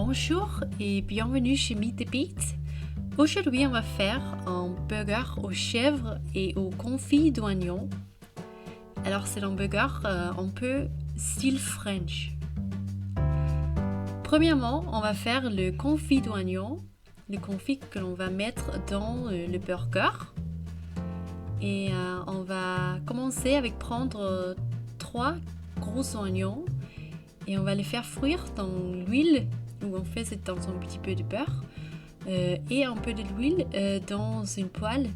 Bonjour et bienvenue chez Meet the Beat. Aujourd'hui, on va faire un burger aux chèvres et au confit d'oignon. Alors, c'est un burger un peu style French. Premièrement, on va faire le confit d'oignon, le confit que l'on va mettre dans le burger. Et on va commencer avec prendre 3 gros oignons et on va les faire frire dans l'huile, ou en fait c'est dans un petit peu de beurre et un peu de l'huile dans une poêle.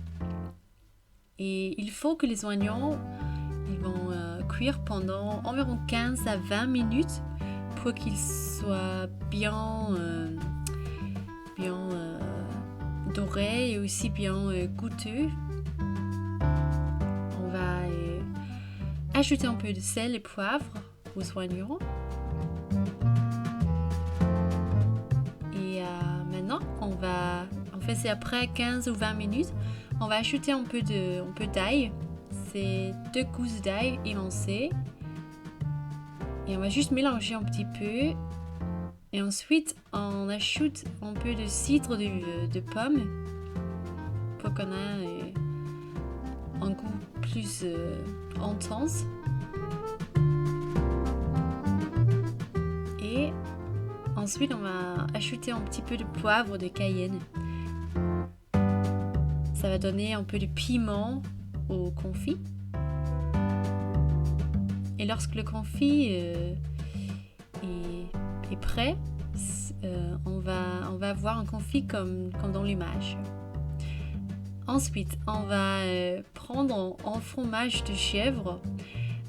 Et il faut que les oignons ils vont cuire pendant environ 15 à 20 minutes pour qu'ils soient bien dorés et aussi bien goûteux. On va ajouter un peu de sel et poivre aux oignons. Et maintenant, c'est après 15 ou 20 minutes, on va ajouter un peu d'ail. C'est 2 gousses d'ail émincées. Et on va juste mélanger un petit peu. Et ensuite, on ajoute un peu de cidre de pomme pour qu'on ait un goût plus intense. Et ensuite, on va ajouter un petit peu de poivre de Cayenne. Ça va donner un peu de piment au confit. Et lorsque le confit est prêt, on va avoir un confit comme dans l'image. Ensuite, on va prendre un fromage de chèvre.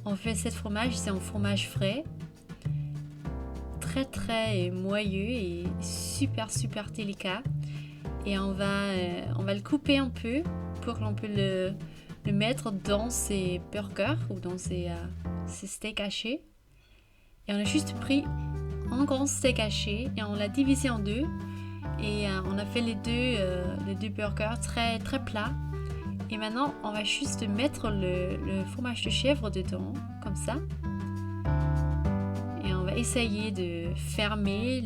En fait, ce fromage, c'est un fromage frais, très très moelleux et super délicat. Et on va le couper un peu pour qu'on puisse le mettre dans ses burgers ou dans ses steaks hachés. Et on a juste pris un grand steak haché et on l'a divisé en deux. Et on a fait les deux burgers très très plats. Et maintenant, on va juste mettre le fromage de chèvre dedans, comme ça. Et on va essayer de fermer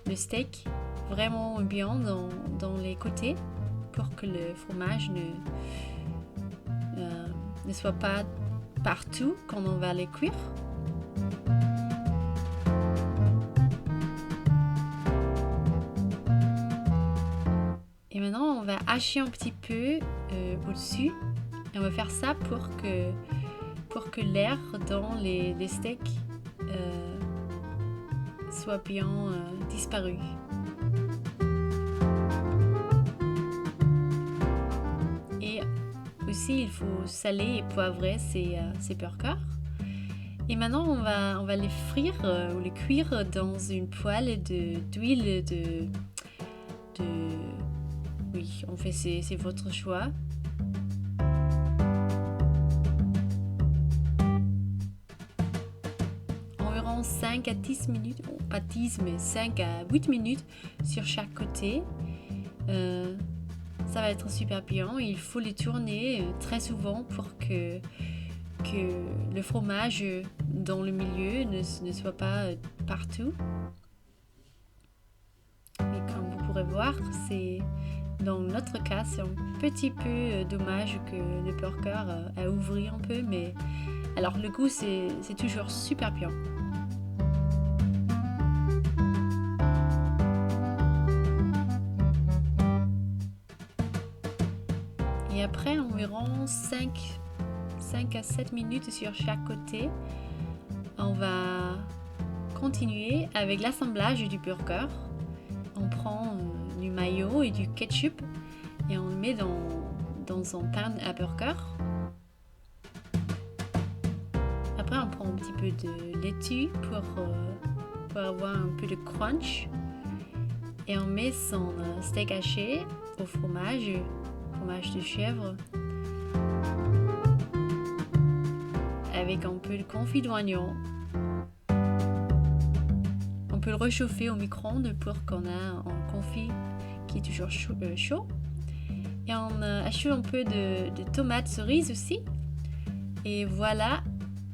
le steak vraiment bien dans les côtés pour que le fromage ne soit pas partout quand on va les cuire. Et maintenant, on va hacher un petit peu au-dessus. Et on va faire ça pour que l'air dans les steaks soit bien disparu. Et aussi, il faut saler et poivrer ces burgers. Et maintenant, on va les frire ou les cuire dans une poêle d'huile oui, en fait, c'est votre choix. Environ 5 à 10 minutes, bon, pas 10, mais 5 à 8 minutes sur chaque côté. Ça va être super bien. Il faut les tourner très souvent pour que le fromage dans le milieu ne soit pas partout. Et comme vous pourrez voir, dans notre cas, c'est un petit peu dommage que le burger a ouvert un peu, mais alors le goût c'est toujours super bien. Et après environ 5 à 7 minutes sur chaque côté, on va continuer avec l'assemblage du burger. On prend du mayo et du ketchup et on le met dans un pan à burger. Après, on prend un petit peu de laitue pour avoir un peu de crunch. Et on met son steak haché au fromage de chèvre, avec un peu de confit d'oignon. On peut le réchauffer au micro-ondes pour qu'on ait un confit qui est toujours chaud. Et on ajoute un peu de tomates cerises aussi. Et voilà,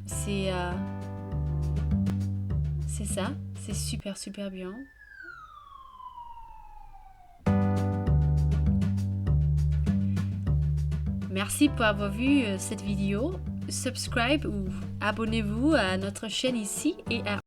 c'est ça. C'est super super bien. Merci pour avoir vu cette vidéo. Subscribe ou abonnez-vous à notre chaîne ici et à